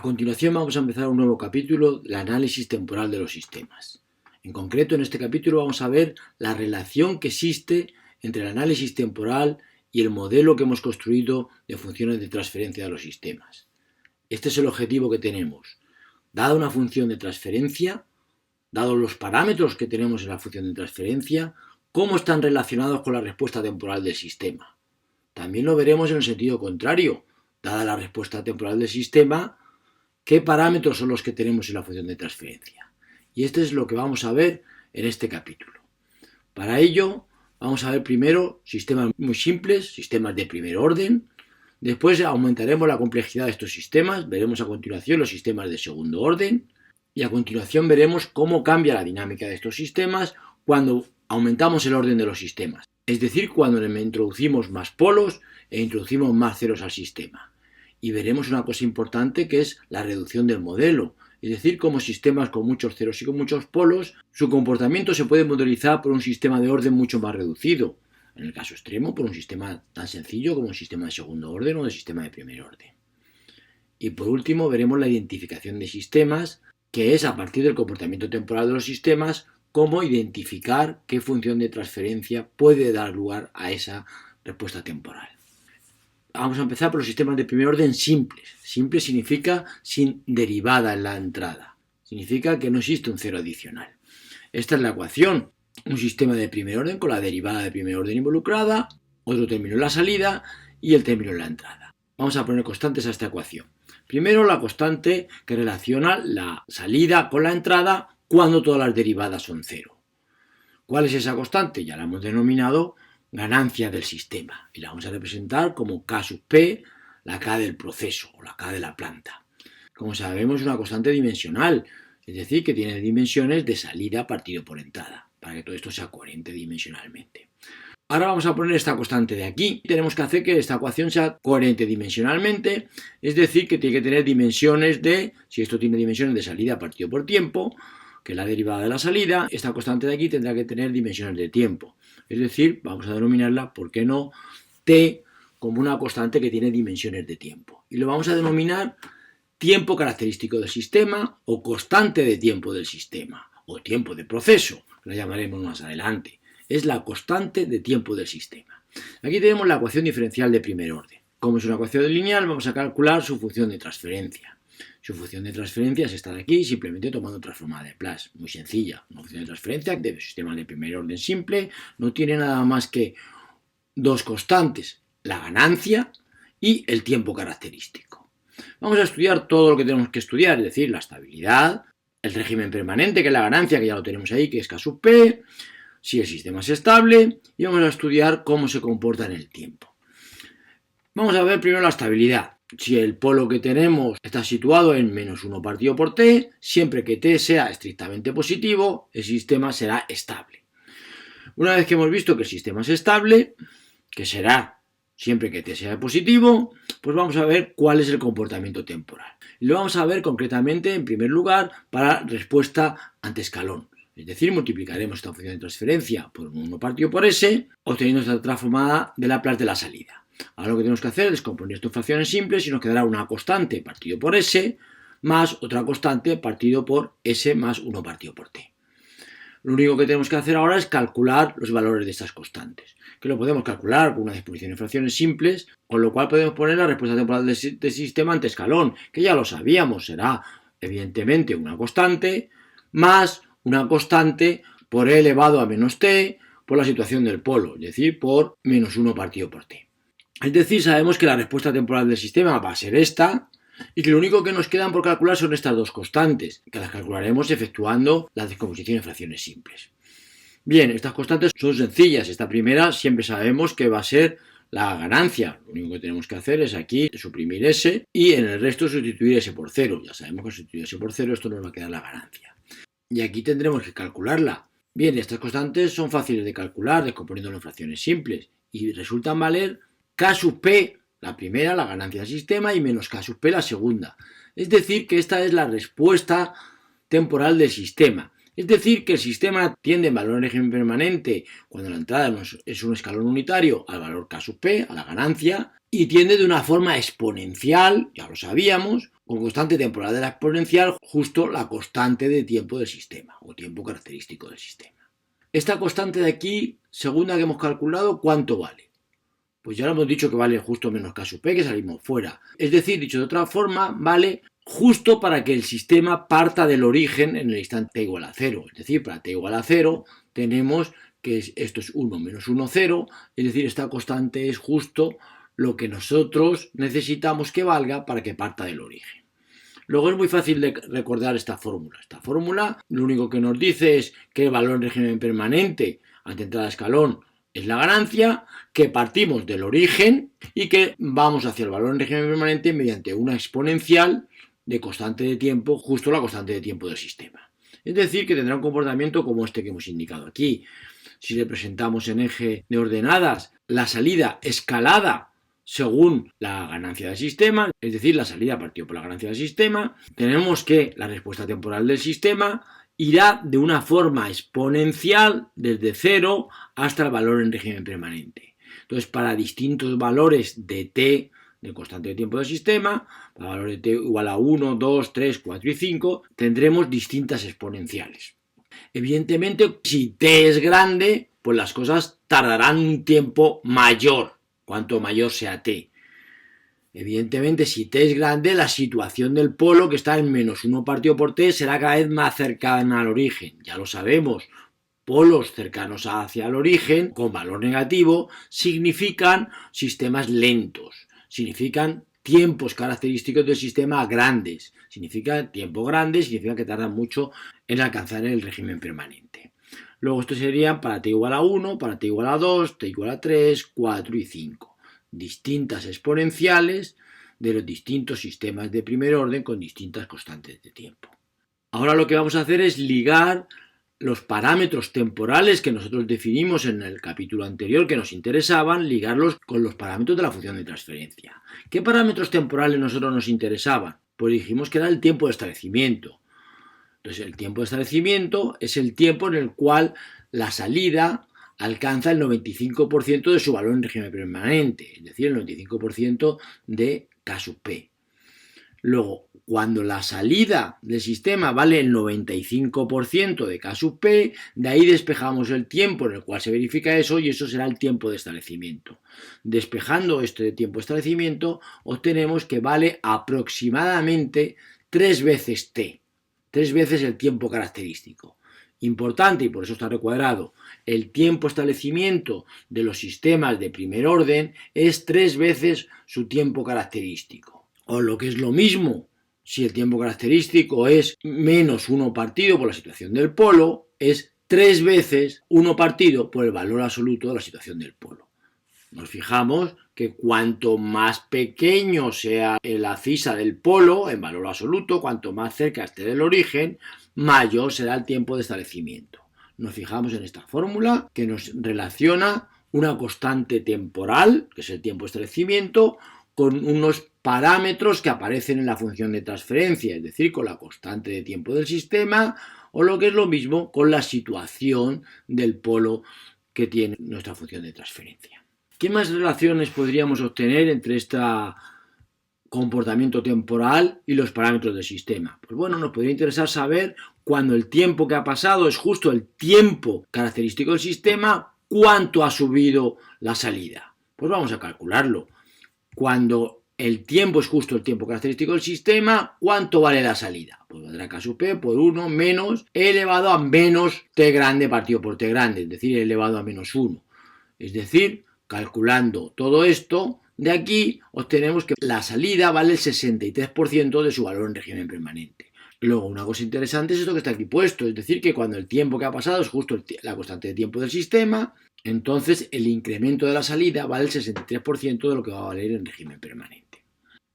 continuación vamos a empezar un nuevo capítulo del análisis temporal de los sistemas. En concreto, en este capítulo vamos a ver la relación que existe entre el análisis temporal y el modelo que hemos construido de funciones de transferencia de los sistemas. Este es el objetivo que tenemos. Dada una función de transferencia, dados los parámetros que tenemos en la función de transferencia, cómo están relacionados con la respuesta temporal del sistema. También lo veremos en el sentido contrario. Dada la respuesta temporal del sistema, ¿qué parámetros son los que tenemos en la función de transferencia? Y esto es lo que vamos a ver en este capítulo. Para ello, vamos a ver primero sistemas muy simples, sistemas de primer orden. Después aumentaremos la complejidad de estos sistemas, veremos a continuación los sistemas de segundo orden. Y a continuación veremos cómo cambia la dinámica de estos sistemas cuando aumentamos el orden de los sistemas. Es decir, cuando le introducimos más polos e introducimos más ceros al sistema. Y veremos una cosa importante que es la reducción del modelo. Es decir, como sistemas con muchos ceros y con muchos polos, su comportamiento se puede modelizar por un sistema de orden mucho más reducido. En el caso extremo, por un sistema tan sencillo como un sistema de segundo orden o de sistema de primer orden. Y por último, veremos la identificación de sistemas, que es a partir del comportamiento temporal de los sistemas, cómo identificar qué función de transferencia puede dar lugar a esa respuesta temporal. Vamos a empezar por los sistemas de primer orden simples. Simple significa sin derivada en la entrada. Significa que no existe un cero adicional. Esta es la ecuación. Un sistema de primer orden con la derivada de primer orden involucrada, otro término en la salida y el término en la entrada. Vamos a poner constantes a esta ecuación. Primero la constante que relaciona la salida con la entrada cuando todas las derivadas son cero. ¿Cuál es esa constante? Ya la hemos denominado ganancia del sistema y la vamos a representar como K sub P, la K del proceso o la K de la planta. Como sabemos, es una constante dimensional, es decir, que tiene dimensiones de salida partido por entrada, para que todo esto sea coherente dimensionalmente. Ahora vamos a poner esta constante de aquí. Tenemos que hacer que esta ecuación sea coherente dimensionalmente, es decir, que tiene que tener dimensiones de, si esto tiene dimensiones de salida partido por tiempo, que es la derivada de la salida, esta constante de aquí tendrá que tener dimensiones de tiempo. Es decir, vamos a denominarla, ¿por qué no?, t como una constante que tiene dimensiones de tiempo. Y lo vamos a denominar tiempo característico del sistema o constante de tiempo del sistema o tiempo de proceso, que lo llamaremos más adelante. Es la constante de tiempo del sistema. Aquí tenemos la ecuación diferencial de primer orden. Como es una ecuación lineal, vamos a calcular su función de transferencia. Su función de transferencia es esta de aquí, simplemente tomando transformada de Laplace. Muy sencilla. Una función de transferencia de sistema de primer orden simple no tiene nada más que dos constantes, la ganancia y el tiempo característico. Vamos a estudiar todo lo que tenemos que estudiar, es decir, la estabilidad, el régimen permanente, que es la ganancia, que ya lo tenemos ahí, que es K sub P, si el sistema es estable, y vamos a estudiar cómo se comporta en el tiempo. Vamos a ver primero la estabilidad. Si el polo que tenemos está situado en menos 1 partido por t, siempre que t sea estrictamente positivo, el sistema será estable. Una vez que hemos visto que el sistema es estable, que será siempre que t sea positivo, pues vamos a ver cuál es el comportamiento temporal. Y lo vamos a ver concretamente, en primer lugar, para respuesta ante escalón. Es decir, multiplicaremos esta función de transferencia por 1 partido por s, obteniendo esta transformada de Laplace de la salida. Ahora lo que tenemos que hacer es descomponer esto en fracciones simples y nos quedará una constante partido por s más otra constante partido por s más 1 partido por t. Lo único que tenemos que hacer ahora es calcular los valores de estas constantes, que lo podemos calcular con una disposición en fracciones simples, con lo cual podemos poner la respuesta temporal del sistema ante escalón, que ya lo sabíamos, será evidentemente una constante más una constante por e elevado a menos t por la situación del polo, es decir, por menos 1 partido por t. Es decir, sabemos que la respuesta temporal del sistema va a ser esta y que lo único que nos quedan por calcular son estas dos constantes, que las calcularemos efectuando la descomposición en fracciones simples. Bien, estas constantes son sencillas. Esta primera siempre sabemos que va a ser la ganancia. Lo único que tenemos que hacer es aquí suprimir s y en el resto sustituir s por 0. Ya sabemos que sustituir s por 0 esto nos va a quedar la ganancia. Y aquí tendremos que calcularla. Bien, estas constantes son fáciles de calcular descomponiéndolo en fracciones simples y resultan valer K sub P, la primera, la ganancia del sistema, y menos K sub P, la segunda. Es decir, que esta es la respuesta temporal del sistema. Es decir, que el sistema tiende en valor en régimen permanente, cuando la entrada es un escalón unitario, al valor K sub P, a la ganancia, y tiende de una forma exponencial, ya lo sabíamos, con constante temporal de la exponencial, justo la constante de tiempo del sistema, o tiempo característico del sistema. Esta constante de aquí, segunda que hemos calculado, ¿cuánto vale? Pues ya lo hemos dicho que vale justo menos K sub P, que salimos fuera. Es decir, dicho de otra forma, vale justo para que el sistema parta del origen en el instante t igual a 0. Es decir, para t igual a 0 tenemos que esto es 1 menos 1, 0. Es decir, esta constante es justo lo que nosotros necesitamos que valga para que parta del origen. Luego es muy fácil de recordar esta fórmula. Esta fórmula lo único que nos dice es que el valor en régimen permanente ante entrada de escalón es la ganancia, que partimos del origen y que vamos hacia el valor en régimen permanente mediante una exponencial de constante de tiempo, justo la constante de tiempo del sistema. Es decir, que tendrá un comportamiento como este que hemos indicado aquí. Si representamos en eje de ordenadas la salida escalada según la ganancia del sistema, es decir, la salida partido por la ganancia del sistema, tenemos que la respuesta temporal del sistema irá de una forma exponencial desde 0 hasta el valor en régimen permanente. Entonces, para distintos valores de t, de constante de tiempo del sistema, para valores de t igual a 1, 2, 3, 4 y 5, tendremos distintas exponenciales. Evidentemente, si t es grande, pues las cosas tardarán un tiempo mayor, cuanto mayor sea t. Evidentemente, si t es grande, la situación del polo, que está en menos 1 partido por t, será cada vez más cercana al origen. Ya lo sabemos, polos cercanos hacia el origen, con valor negativo, significan sistemas lentos, significan tiempos característicos del sistema grandes. Significa tiempo grande, significa que tardan mucho en alcanzar el régimen permanente. Luego esto serían para t igual a 1, para t igual a 2, t igual a 3, 4 y 5. Distintas exponenciales de los distintos sistemas de primer orden con distintas constantes de tiempo. Ahora lo que vamos a hacer es ligar los parámetros temporales que nosotros definimos en el capítulo anterior que nos interesaban, ligarlos con los parámetros de la función de transferencia. ¿Qué parámetros temporales nosotros nos interesaban? Pues dijimos que era el tiempo de establecimiento. Entonces, el tiempo de establecimiento es el tiempo en el cual la salida alcanza el 95% de su valor en régimen permanente, es decir, el 95% de K sub P. Luego, cuando la salida del sistema vale el 95% de K sub P, de ahí despejamos el tiempo en el cual se verifica eso y eso será el tiempo de establecimiento. Despejando este tiempo de establecimiento, obtenemos que vale aproximadamente 3 veces T. 3 veces el tiempo característico. Importante, y por eso está recuadrado, el tiempo de establecimiento de los sistemas de primer orden es 3 veces su tiempo característico. O lo que es lo mismo, si el tiempo característico es menos 1 partido por la situación del polo, es 3 veces 1 partido por el valor absoluto de la situación del polo. Nos fijamos que cuanto más pequeño sea la abscisa del polo en valor absoluto, cuanto más cerca esté del origen, mayor será el tiempo de establecimiento. Nos fijamos en esta fórmula que nos relaciona una constante temporal, que es el tiempo de establecimiento, con unos parámetros que aparecen en la función de transferencia, es decir, con la constante de tiempo del sistema, o lo que es lo mismo con la situación del polo que tiene nuestra función de transferencia. ¿Qué más relaciones podríamos obtener entre este comportamiento temporal y los parámetros del sistema? Pues bueno, nos podría interesar saber cuando el tiempo que ha pasado es justo el tiempo característico del sistema, cuánto ha subido la salida. Pues vamos a calcularlo. Cuando el tiempo es justo el tiempo característico del sistema, ¿cuánto vale la salida? Pues valdrá K sub P por 1 menos E elevado a menos T grande partido por T grande, es decir, E elevado a menos 1. Es decir, calculando todo esto, de aquí obtenemos que la salida vale el 63% de su valor en régimen permanente. Luego, una cosa interesante es esto que está aquí puesto, es decir, que cuando el tiempo que ha pasado es justo la constante de tiempo del sistema, entonces el incremento de la salida vale el 63% de lo que va a valer en régimen permanente.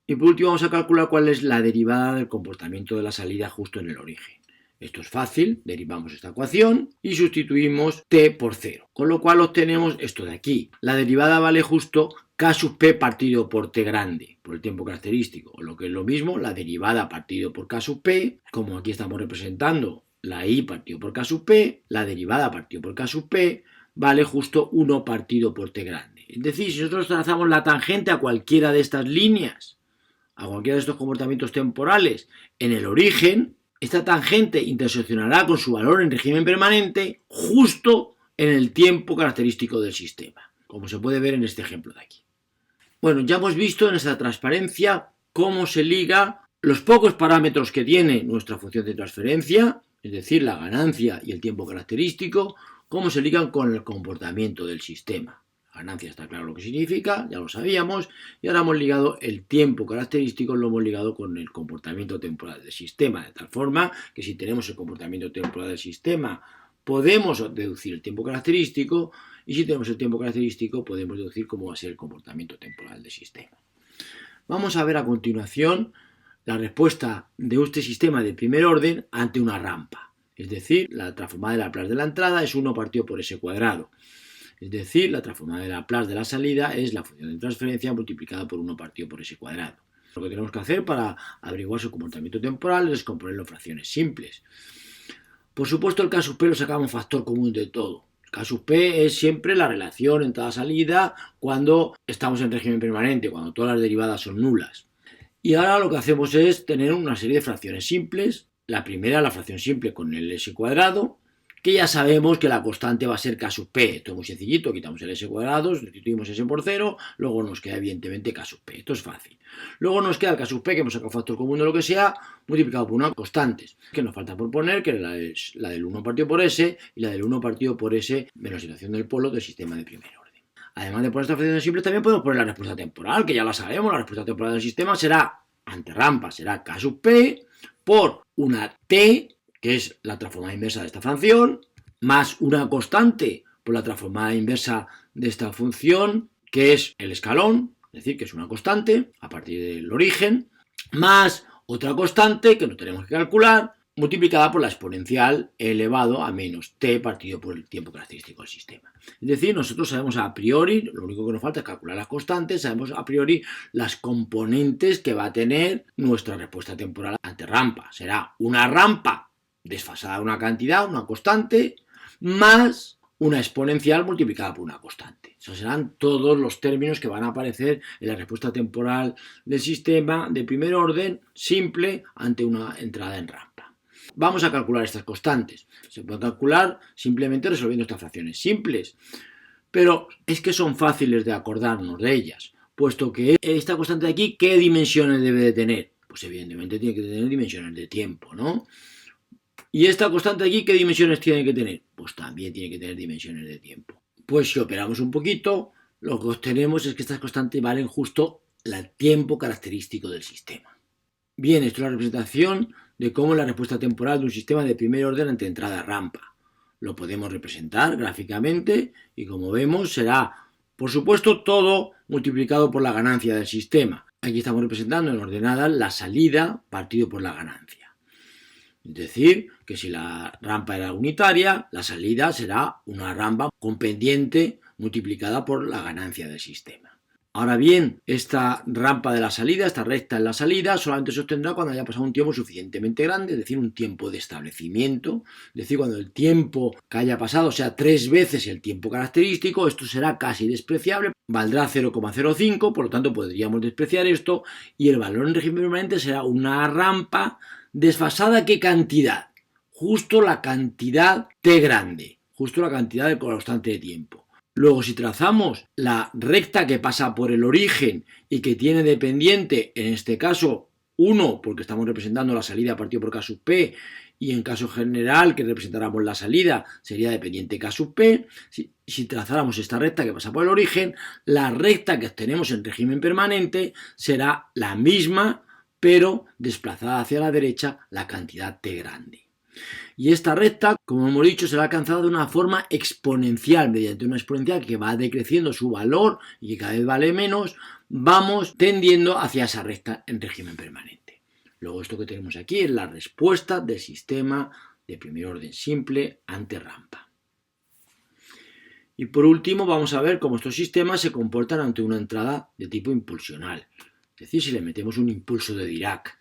Y por último vamos a calcular cuál es la derivada del comportamiento de la salida justo en el origen. Esto es fácil, derivamos esta ecuación y sustituimos t por 0, con lo cual obtenemos esto de aquí. La derivada vale justo K sub P partido por T grande, por el tiempo característico, o lo que es lo mismo, la derivada partido por K sub P, como aquí estamos representando la I partido por K sub P, la derivada partido por K sub P vale justo 1 partido por T grande. Es decir, si nosotros trazamos la tangente a cualquiera de estas líneas, a cualquiera de estos comportamientos temporales en el origen, esta tangente interseccionará con su valor en régimen permanente justo en el tiempo característico del sistema, como se puede ver en este ejemplo de aquí. Bueno, ya hemos visto en esta transparencia cómo se liga los pocos parámetros que tiene nuestra función de transferencia, es decir, la ganancia y el tiempo característico, cómo se ligan con el comportamiento del sistema. La ganancia está claro lo que significa, ya lo sabíamos, y ahora hemos ligado el tiempo característico, lo hemos ligado con el comportamiento temporal del sistema, de tal forma que si tenemos el comportamiento temporal del sistema, podemos deducir el tiempo característico, y si tenemos el tiempo característico, podemos deducir cómo va a ser el comportamiento temporal del sistema. Vamos a ver a continuación la respuesta de este sistema de primer orden ante una rampa. Es decir, la transformada de Laplace de la entrada es 1 partido por s cuadrado. Es decir, la transformada de Laplace de la salida es la función de transferencia multiplicada por 1 partido por s cuadrado. Lo que tenemos que hacer para averiguar su comportamiento temporal es descomponerlo en fracciones simples. Por supuesto, el K sub P lo sacamos factor común de todo. K sub P es siempre la relación entrada-salida cuando estamos en régimen permanente, cuando todas las derivadas son nulas. Y ahora lo que hacemos es tener una serie de fracciones simples. La primera, la fracción simple con el s cuadrado, que ya sabemos que la constante va a ser K sub P. Esto es muy sencillito, quitamos el s cuadrado, sustituimos s por 0, luego nos queda evidentemente K sub P. Esto es fácil. Luego nos queda el K sub P, que hemos sacado factor común de lo que sea, multiplicado por una constante, que nos falta por poner, que es la del 1 partido por s y la del 1 partido por s menos situación del polo del sistema de primer orden. Además de poner estas fracciones simples, también podemos poner la respuesta temporal, que ya la sabemos. La respuesta temporal del sistema será, ante rampa, será K sub P por una T, que es la transformada inversa de esta fracción, más una constante por la transformada inversa de esta función, que es el escalón, es decir, que es una constante a partir del origen, más otra constante que no tenemos que calcular, multiplicada por la exponencial elevado a menos t partido por el tiempo característico del sistema. Es decir, nosotros sabemos a priori, lo único que nos falta es calcular las constantes, sabemos a priori las componentes que va a tener nuestra respuesta temporal ante rampa. Será una rampa desfasada de una cantidad, una constante, más una exponencial multiplicada por una constante. Esos serán todos los términos que van a aparecer en la respuesta temporal del sistema de primer orden simple ante una entrada en rampa. Vamos a calcular estas constantes. Se pueden calcular simplemente resolviendo estas fracciones simples, pero es que son fáciles de acordarnos de ellas, puesto que esta constante de aquí, ¿qué dimensiones debe de tener? Pues evidentemente tiene que tener dimensiones de tiempo, ¿no? ¿Y esta constante de aquí qué dimensiones tiene que tener? Pues también tiene que tener dimensiones de tiempo. Pues si operamos un poquito, lo que obtenemos es que estas constantes valen justo el tiempo característico del sistema. Bien, esto es la representación de cómo es la respuesta temporal de un sistema de primer orden ante entrada rampa. Lo podemos representar gráficamente y como vemos será, por supuesto, todo multiplicado por la ganancia del sistema. Aquí estamos representando en ordenadas la salida partido por la ganancia. Es decir, que si la rampa era unitaria, la salida será una rampa con pendiente multiplicada por la ganancia del sistema. Ahora bien, esta rampa de la salida, esta recta en la salida, solamente se obtendrá cuando haya pasado un tiempo suficientemente grande, es decir, un tiempo de establecimiento, es decir, cuando el tiempo que haya pasado sea 3 veces el tiempo característico, esto será casi despreciable, valdrá 0,05, por lo tanto podríamos despreciar esto, y el valor en régimen permanente será una rampa desfasada. ¿Qué cantidad? Justo la cantidad t grande, justo la cantidad de constante de tiempo. Luego, si trazamos la recta que pasa por el origen y que tiene de pendiente, en este caso, 1, porque estamos representando la salida partido por K sub P, y en caso general, que representáramos la salida, sería de pendiente K sub P. Si trazáramos esta recta que pasa por el origen, la recta que obtenemos en régimen permanente será la misma, pero desplazada hacia la derecha la cantidad t grande. Y esta recta, como hemos dicho, será alcanzada de una forma exponencial, mediante una exponencial que va decreciendo su valor y que cada vez vale menos, vamos tendiendo hacia esa recta en régimen permanente. Luego esto que tenemos aquí es la respuesta del sistema de primer orden simple ante rampa. Y por último vamos a ver cómo estos sistemas se comportan ante una entrada de tipo impulsional. Es decir, si le metemos un impulso de Dirac.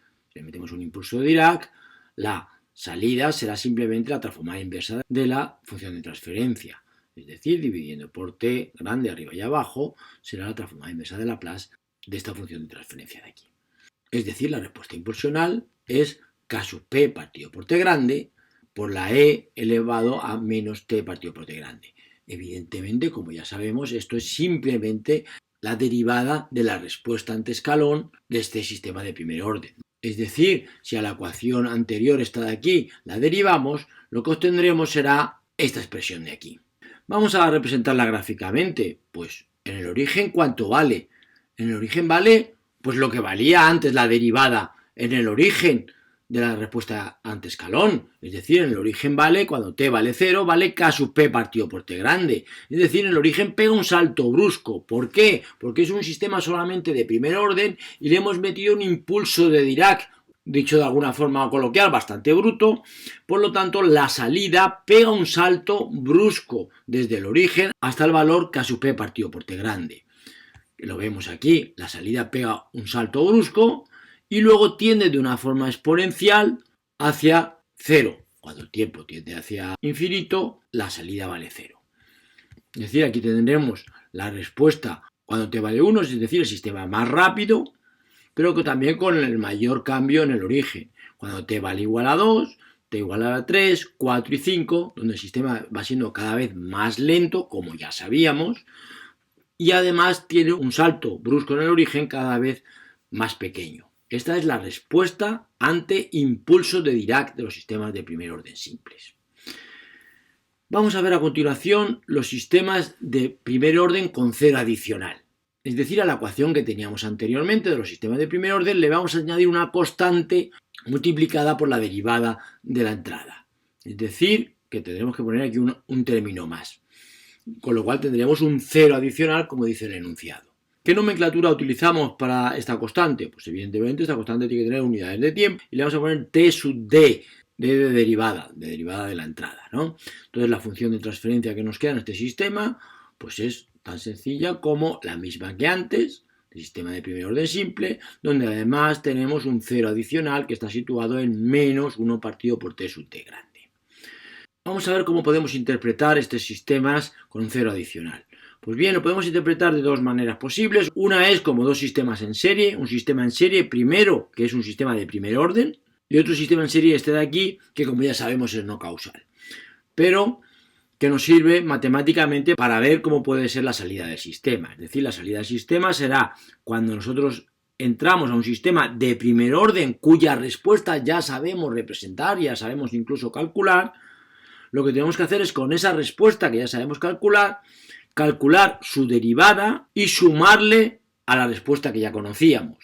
La salida será simplemente la transformada inversa de la función de transferencia. Es decir, dividiendo por t grande arriba y abajo, será la transformada inversa de Laplace de esta función de transferencia de aquí. Es decir, la respuesta impulsional es k sub p partido por t grande por la e elevado a menos t partido por t grande. Evidentemente, como ya sabemos, esto es simplemente la derivada de la respuesta ante escalón de este sistema de primer orden. Es decir, si a la ecuación anterior, esta de aquí, la derivamos, lo que obtendremos será esta expresión de aquí. Vamos a representarla gráficamente. Pues en el origen, ¿cuánto vale? En el origen vale pues lo que valía antes la derivada en el origen de la respuesta ante escalón. Es decir, en el origen vale, cuando t vale 0, vale k sub p partido por t grande. Es decir, en el origen pega un salto brusco. ¿Por qué? Porque es un sistema solamente de primer orden y le hemos metido un impulso de Dirac, dicho de alguna forma coloquial, bastante bruto. Por lo tanto, la salida pega un salto brusco desde el origen hasta el valor k sub p partido por t grande. Lo vemos aquí, la salida pega un salto brusco y luego tiende de una forma exponencial hacia 0. Cuando el tiempo tiende hacia infinito, la salida vale 0. Es decir, aquí tendremos la respuesta cuando t vale 1, es decir, el sistema más rápido, pero que también con el mayor cambio en el origen. Cuando t vale igual a 2, t igual a 3, 4 y 5, donde el sistema va siendo cada vez más lento, como ya sabíamos, y además tiene un salto brusco en el origen cada vez más pequeño. Esta es la respuesta ante impulso de Dirac de los sistemas de primer orden simples. Vamos a ver a continuación los sistemas de primer orden con cero adicional. Es decir, a la ecuación que teníamos anteriormente de los sistemas de primer orden le vamos a añadir una constante multiplicada por la derivada de la entrada. Es decir, que tendremos que poner aquí un término más. Con lo cual tendremos un cero adicional, como dice el enunciado. ¿Qué nomenclatura utilizamos para esta constante? Pues evidentemente esta constante tiene que tener unidades de tiempo y le vamos a poner t sub d, de derivada de la entrada, ¿no? Entonces la función de transferencia que nos queda en este sistema pues es tan sencilla como la misma que antes, el sistema de primer orden simple, donde además tenemos un cero adicional que está situado en menos 1 partido por t sub t grande. Vamos a ver cómo podemos interpretar estos sistemas con un cero adicional. Pues bien, lo podemos interpretar de dos maneras posibles. Una es como dos sistemas en serie. Un sistema en serie primero, que es un sistema de primer orden, y otro sistema en serie, este de aquí, que como ya sabemos es no causal. Pero que nos sirve matemáticamente para ver cómo puede ser la salida del sistema. Es decir, la salida del sistema será cuando nosotros entramos a un sistema de primer orden cuya respuesta ya sabemos representar, ya sabemos incluso calcular. Lo que tenemos que hacer es con esa respuesta que ya sabemos calcular su derivada y sumarle a la respuesta que ya conocíamos.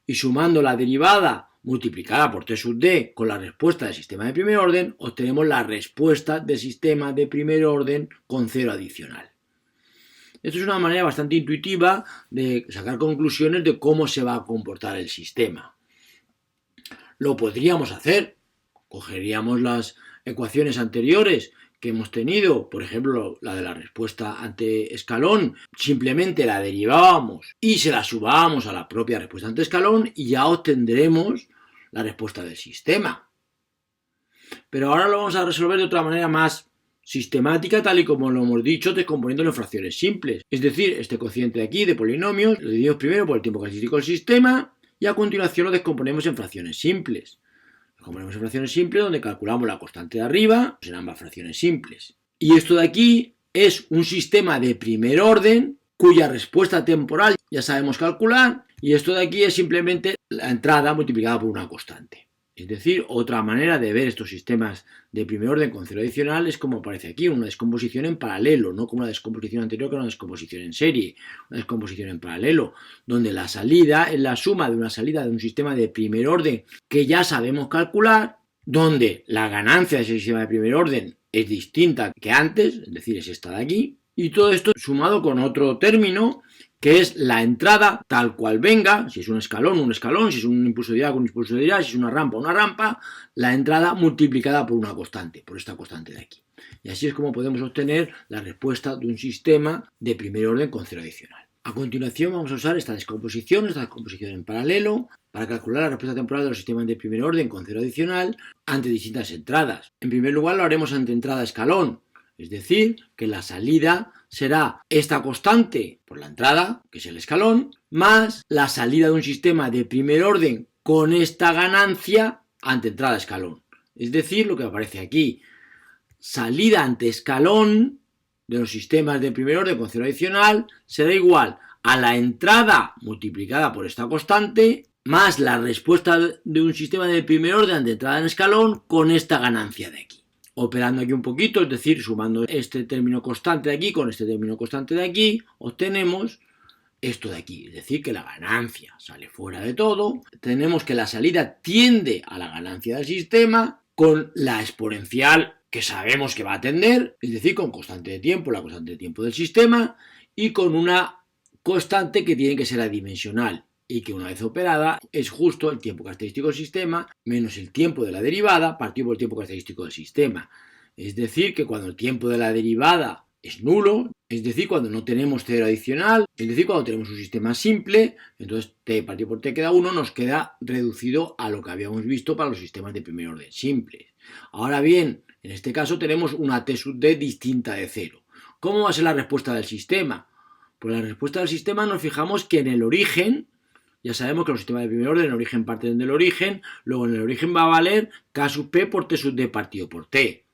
Y sumando la derivada multiplicada por t sub d con la respuesta del sistema de primer orden, obtenemos la respuesta del sistema de primer orden con cero adicional. Esto es una manera bastante intuitiva de sacar conclusiones de cómo se va a comportar el sistema. Lo podríamos hacer, cogeríamos las ecuaciones anteriores que hemos tenido, por ejemplo la de la respuesta ante escalón, simplemente la derivábamos y se la subábamos a la propia respuesta ante escalón y ya obtendremos la respuesta del sistema. Pero ahora lo vamos a resolver de otra manera más sistemática, tal y como lo hemos dicho, descomponiéndolo en fracciones simples. Es decir, este cociente de aquí de polinomios lo dividimos primero por el tiempo característico del sistema y a continuación lo descomponemos en fracciones simples. Componemos en fracciones simples donde calculamos la constante de arriba en ambas fracciones simples. Y esto de aquí es un sistema de primer orden cuya respuesta temporal ya sabemos calcular y esto de aquí es simplemente la entrada multiplicada por una constante. Es decir, otra manera de ver estos sistemas de primer orden con cero adicional es como aparece aquí, una descomposición en paralelo, no como una descomposición anterior que era una descomposición en serie, una descomposición en paralelo, donde la salida es la suma de una salida de un sistema de primer orden que ya sabemos calcular, donde la ganancia de ese sistema de primer orden es distinta que antes, es decir, es esta de aquí, y todo esto sumado con otro término que es la entrada tal cual venga, si es un escalón, si es un impulso de Dirac, un impulso de Dirac, si es una rampa, la entrada multiplicada por una constante, por esta constante de aquí. Y así es como podemos obtener la respuesta de un sistema de primer orden con cero adicional. A continuación vamos a usar esta descomposición en paralelo, para calcular la respuesta temporal de los sistemas de primer orden con cero adicional ante distintas entradas. En primer lugar lo haremos ante entrada escalón. Es decir, que la salida será esta constante por la entrada, que es el escalón, más la salida de un sistema de primer orden con esta ganancia ante entrada escalón. Es decir, lo que aparece aquí, salida ante escalón de los sistemas de primer orden con cero adicional será igual a la entrada multiplicada por esta constante más la respuesta de un sistema de primer orden ante entrada en escalón con esta ganancia de aquí. Operando aquí un poquito, es decir, sumando este término constante de aquí con este término constante de aquí, obtenemos esto de aquí, es decir, que la ganancia sale fuera de todo, tenemos que la salida tiende a la ganancia del sistema con la exponencial que sabemos que va a tender, es decir, con constante de tiempo, la constante de tiempo del sistema, y con una constante que tiene que ser adimensional y que una vez operada es justo el tiempo característico del sistema menos el tiempo de la derivada partido por el tiempo característico del sistema. Es decir, que cuando el tiempo de la derivada es nulo, es decir, cuando no tenemos cero adicional, es decir, cuando tenemos un sistema simple, entonces t partido por t queda 1, nos queda reducido a lo que habíamos visto para los sistemas de primer orden simples. Ahora bien, en este caso tenemos una t sub d distinta de 0. ¿Cómo va a ser la respuesta del sistema? Pues la respuesta del sistema nos fijamos que en el origen, ya sabemos que los sistemas de primer orden en el origen parten del origen, luego en el origen va a valer k sub p por t sub d partido por t.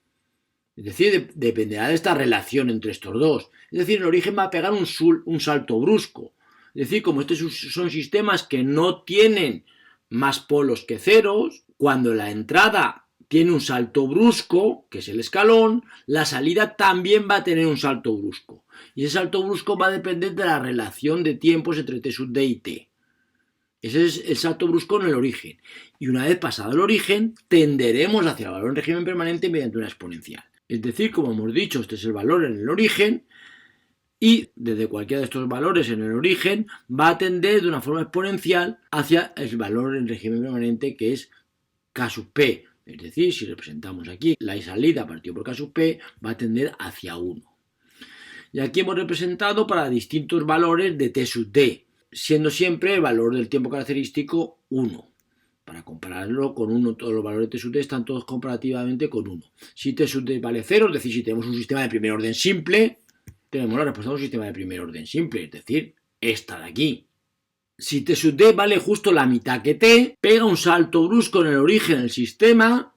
Es decir, dependerá de esta relación entre estos dos. Es decir, el origen va a pegar un salto brusco. Es decir, como estos son sistemas que no tienen más polos que ceros, cuando la entrada tiene un salto brusco, que es el escalón, la salida también va a tener un salto brusco. Y ese salto brusco va a depender de la relación de tiempos entre t sub d y t. Ese es el salto brusco en el origen. Y una vez pasado el origen, tenderemos hacia el valor en régimen permanente mediante una exponencial. Es decir, como hemos dicho, este es el valor en el origen y desde cualquiera de estos valores en el origen va a tender de una forma exponencial hacia el valor en régimen permanente que es k sub p. Es decir, si representamos aquí la salida partido por k sub p va a tender hacia 1. Y aquí hemos representado para distintos valores de t sub d, siendo siempre el valor del tiempo característico 1. Para compararlo con 1, todos los valores de t sub d están todos comparativamente con 1. Si t sub d vale 0, es decir, si tenemos un sistema de primer orden simple, tenemos la respuesta de un sistema de primer orden simple, es decir, esta de aquí. Si t sub d vale justo la mitad que t, pega un salto brusco en el origen del sistema,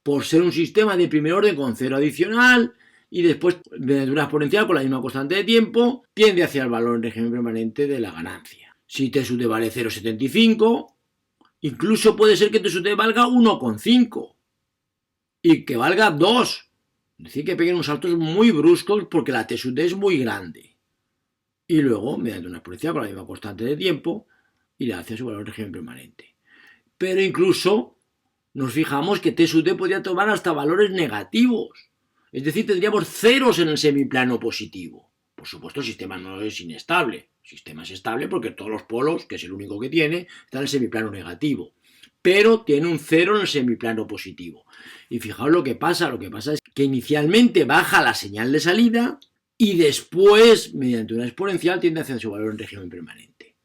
por ser un sistema de primer orden con cero adicional, y después, mediante una exponencial con la misma constante de tiempo, tiende hacia el valor en régimen permanente de la ganancia. Si t sub d vale 0,75, incluso puede ser que t sub d valga 1,5 y que valga 2. Es decir, que peguen unos saltos muy bruscos porque la t sub d es muy grande. Y luego, mediante una exponencial con la misma constante de tiempo, irá hacia su valor en régimen permanente. Pero incluso nos fijamos que t sub d podría tomar hasta valores negativos. Es decir, tendríamos ceros en el semiplano positivo. Por supuesto, el sistema no es inestable. El sistema es estable porque todos los polos, que es el único que tiene, están en el semiplano negativo. Pero tiene un cero en el semiplano positivo. Y fijaos lo que pasa es que inicialmente baja la señal de salida y después, mediante una exponencial, tiende hacia su valor en régimen permanente.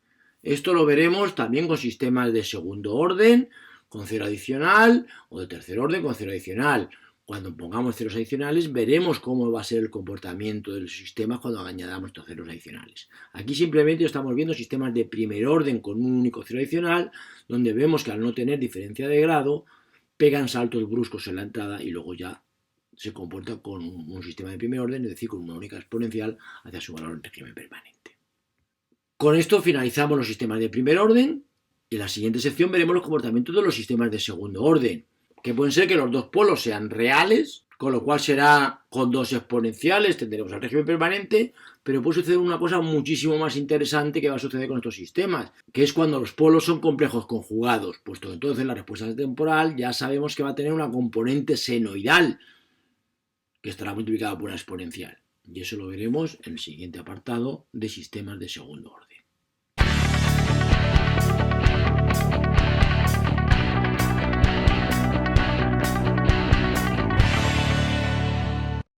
Esto lo veremos también con sistemas de segundo orden, con cero adicional, o de tercer orden con cero adicional. Cuando pongamos ceros adicionales, veremos cómo va a ser el comportamiento del sistema cuando añadamos estos ceros adicionales. Aquí simplemente estamos viendo sistemas de primer orden con un único cero adicional, donde vemos que al no tener diferencia de grado, pegan saltos bruscos en la entrada y luego ya se comporta con un sistema de primer orden, es decir, con una única exponencial hacia su valor en régimen permanente. Con esto finalizamos los sistemas de primer orden y en la siguiente sección veremos los comportamientos de los sistemas de segundo orden, que pueden ser que los dos polos sean reales, con lo cual será con dos exponenciales, tendremos el régimen permanente, pero puede suceder una cosa muchísimo más interesante que va a suceder con estos sistemas, que es cuando los polos son complejos conjugados, puesto que entonces la respuesta temporal ya sabemos que va a tener una componente senoidal, que estará multiplicada por una exponencial. Y eso lo veremos en el siguiente apartado de sistemas de segundo orden.